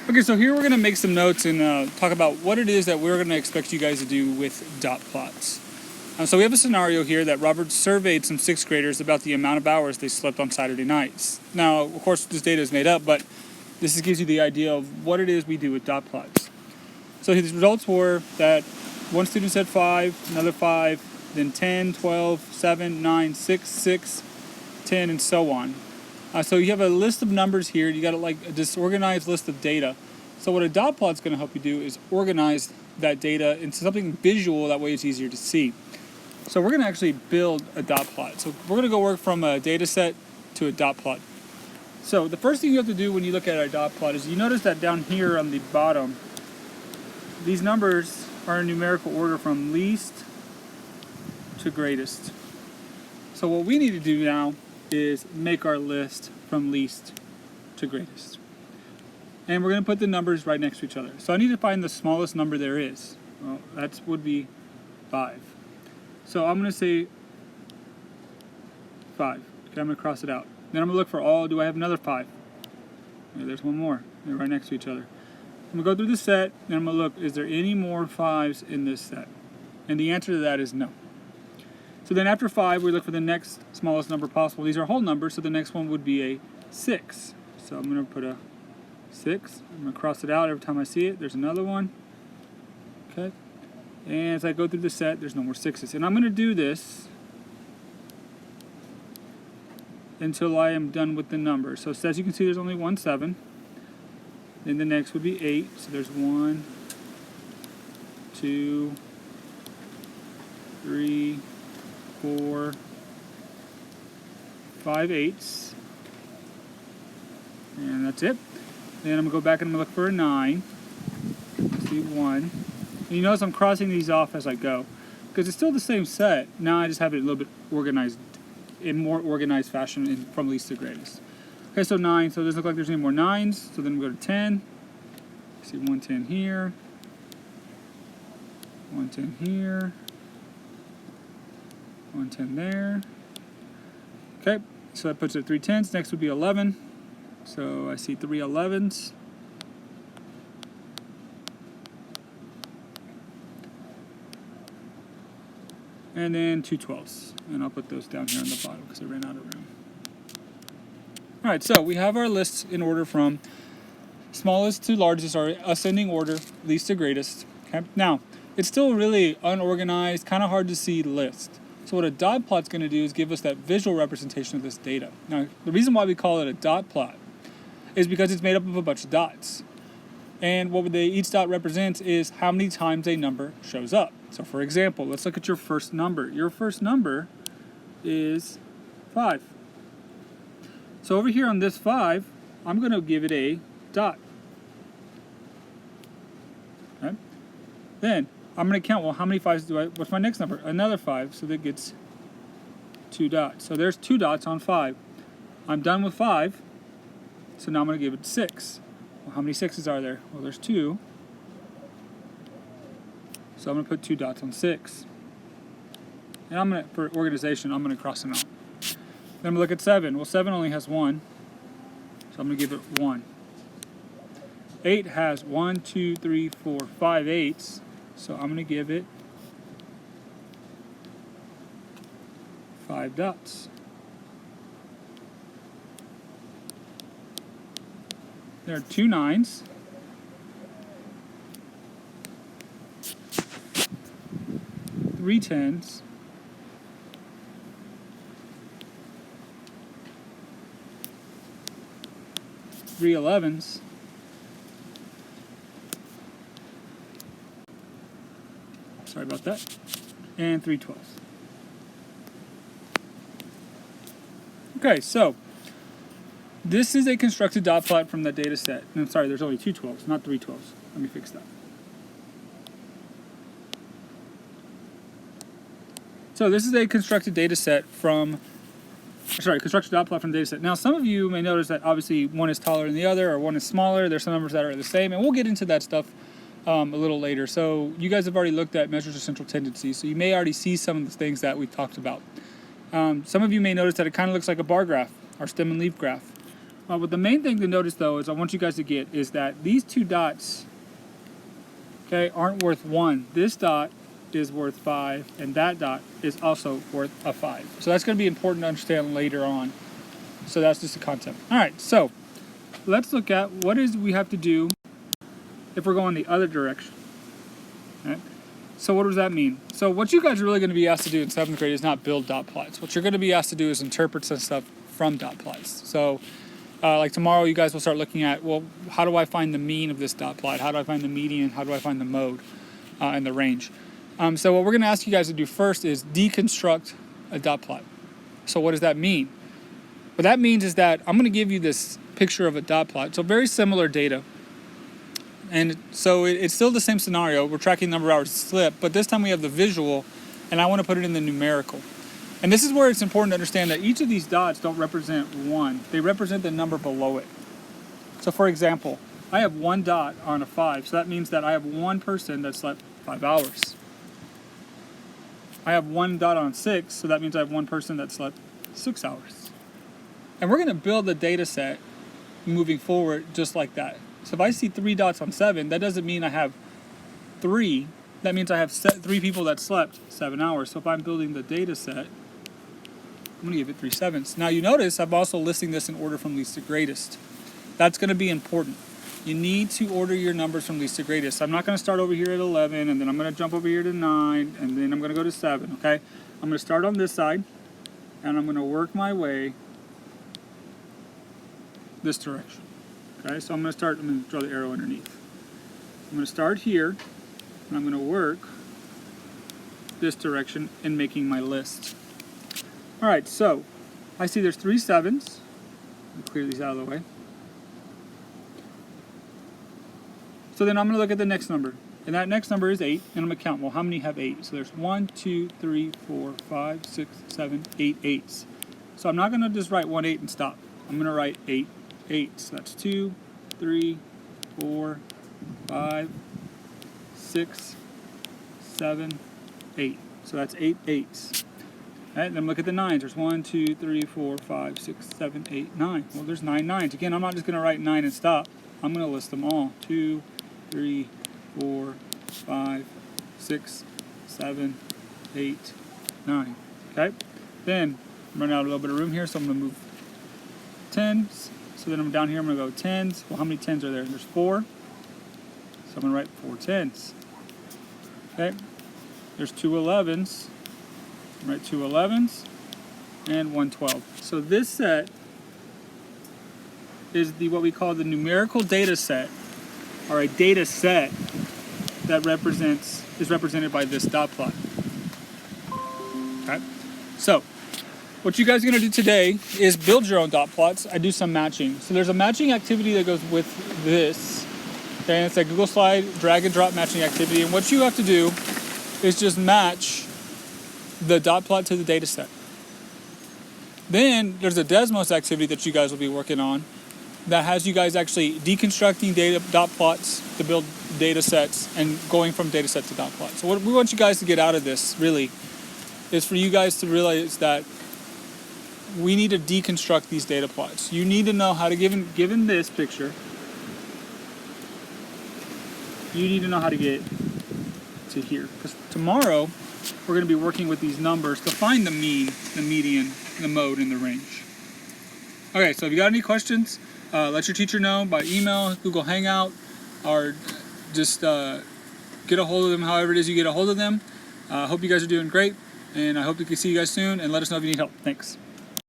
Okay, so here we're going to make some notes and talk about what it is that we're going to expect you guys to do with dot plots. So we have a scenario here that Robert surveyed some 6th graders about the amount of hours they slept on Saturday nights. Now, of course, this data is made up, but this gives you the idea of what it is we do with dot plots. So his results were that one student said 5, another 5, then 10, 12, 7, 9, 6, 6, 10, and so on. So you have a list of numbers here. You got like a disorganized list of data. So what a dot plot is going to help you do is organize that data into something visual. That way it's easier to see. So we're going to actually build a dot plot. So we're going to go work from a data set to a dot plot. So the first thing you have to do when you look at a dot plot is you notice that down here on the bottom, these numbers are in numerical order from least to greatest. So what we need to do now is make our list from least to greatest. And we're going to put the numbers right next to each other. So I need to find the smallest number there is. Well, that would be 5. So I'm going to say 5. Okay, I'm going to cross it out. Then I'm going to look for do I have another 5? Okay, there's one more. They're right next to each other. I'm going to go through the set, and I'm going to look, is there any more 5s in this set? And the answer to that is no. So then after 5, we look for the next smallest number possible. These are whole numbers, so the next one would be a 6. So I'm going to put a 6. I'm going to cross it out every time I see it. There's another one. Okay. And as I go through the set, there's no more 6s. And I'm going to do this until I am done with the numbers. So as you can see, there's only one 7. Then the next would be 8. So there's 1, 2, 3, 4, 5 8s. And that's it. Then I'm going to go back and I'm going to look for a 9. See 1. And you notice I'm crossing these off as I go, because it's still the same set. Now I just have it a little bit organized, in more organized fashion from least to greatest. Okay, so 9. So it doesn't look like there's any more 9s. So then we go to 10. See 1 10 here. 1 10 here. 1 10 there. Okay, so that puts it at 3 10s. Next would be 11. So I see 3 11s. And then 2 12s. And I'll put those down here on the bottom because I ran out of room. Alright, so we have our lists in order from smallest to largest, or ascending order, least to greatest. Okay? Now, it's still really unorganized, kind of hard to see list. So what a dot plot is going to do is give us that visual representation of this data. Now, the reason why we call it a dot plot is because it's made up of a bunch of dots. And what each dot represents is how many times a number shows up. So for example, let's look at your first number. Your first number is 5. So over here on this 5, I'm going to give it a dot. Okay? Then I'm going to count, well, how many 5s do what's my next number? Another 5, so that gets 2 dots. So there's 2 dots on 5. I'm done with 5, so now I'm going to give it 6. Well, how many 6s are there? Well, there's 2. So I'm going to put 2 dots on 6. And for organization, I'm going to cross them out. Then I'm going to look at 7. Well, 7 only has 1, so I'm going to give it 1. 8 has 1, 2, 3, 4, 5 8s, so I'm going to give it 5 dots. There are 2 9s. 3 10s. 3 11s. Sorry about that. And 3 12s. Okay, so this is a constructed dot plot from the data set. No, sorry, there's only 2 12s, not 3 12s. Let me fix that. So this is a constructed data set constructed dot plot from the data set. Now, some of you may notice that obviously one is taller than the other, or one is smaller. There's some numbers that are the same, and we'll get into that stuff a little later. So you guys have already looked at measures of central tendency, so you may already see some of the things that we talked about. Some of you may notice that it kind of looks like a bar graph, or stem and leaf graph. But the main thing to notice though is I want you guys to get is that these two dots, okay, aren't worth 1. This dot is worth 5, and that dot is also worth a 5. So that's going to be important to understand later on. So that's just the concept. All right, so let's look at what is we have to do if we're going the other direction. All right? So what does that mean? So what you guys are really going to be asked to do in 7th grade is not build dot plots. What you're going to be asked to do is interpret some stuff from dot plots. So like tomorrow, you guys will start looking at, well, how do I find the mean of this dot plot? How do I find the median? How do I find the mode and the range? So what we're going to ask you guys to do first is deconstruct a dot plot. So what does that mean? What that means is that I'm going to give you this picture of a dot plot. So very similar data. And so it's still the same scenario. We're tracking number of hours slip, but this time we have the visual, and I want to put it in the numerical. And this is where it's important to understand that each of these dots don't represent 1. They represent the number below it. So for example, I have 1 dot on a 5, so that means that I have 1 person that slept 5 hours. I have 1 dot on 6, so that means I have 1 person that slept 6 hours. And we're going to build the data set moving forward just like that. So if I see 3 dots on 7, that doesn't mean I have 3. That means I have 3 people that slept 7 hours. So if I'm building the data set, I'm going to give it 3 sevens. Now you notice I'm also listing this in order from least to greatest. That's going to be important. You need to order your numbers from least to greatest. I'm not going to start over here at 11, and then I'm going to jump over here to 9, and then I'm going to go to 7, okay? I'm going to start on this side, and I'm going to work my way this direction. Okay, so I'm going to draw the arrow underneath. I'm going to start here, and I'm going to work this direction in making my list. All right, so I see there's 3 sevens. Let me clear these out of the way. So then I'm going to look at the next number, and that next number is 8, and I'm going to count. Well, how many have 8? So there's 1, 2, 3, 4, 5, 6, 7, 8 8s. So I'm not going to just write 1 8 and stop. I'm going to write 8 8. So that's 2, 3, 4, 5, 6, 7, 8. So that's 8 8s. All right, then look at the 9s. There's 1, 2, 3, 4, 5, 6, 7, 8, 9. Well, there's 9 9s. Again, I'm not just going to write 9 and stop. I'm going to list them all. 2, 3, 4, 5, 6, 7, 8, 9. Okay? Then I'm running out a little bit of room here, so I'm going to move 10s. So then I'm down here, I'm going to go 10s. Well, how many 10s are there? There's 4. So I'm going to write 4 10s. Okay? There's 2 11s. Write 2 11s and 1 12. So this set is what we call the numerical data set, or a data set that is represented by this dot plot. Okay? So what you guys are going to do today is build your own dot plots. I do some matching. So there's a matching activity that goes with this. Okay, and it's a Google Slide drag and drop matching activity. And what you have to do is just match the dot plot to the data set. Then there's a Desmos activity that you guys will be working on that has you guys actually deconstructing dot plots to build data sets and going from data set to dot plot. So what we want you guys to get out of this really is for you guys to realize that we need to deconstruct these data plots. You need to know how to, given this picture, you need to know how to get to here. Because tomorrow, we're going to be working with these numbers to find the mean, the median, the mode, and the range. Okay, so if you got any questions, let your teacher know by email, Google Hangout, or just get a hold of them however it is you get a hold of them. I hope you guys are doing great, and I hope we can see you guys soon, and let us know if you need help. Thanks.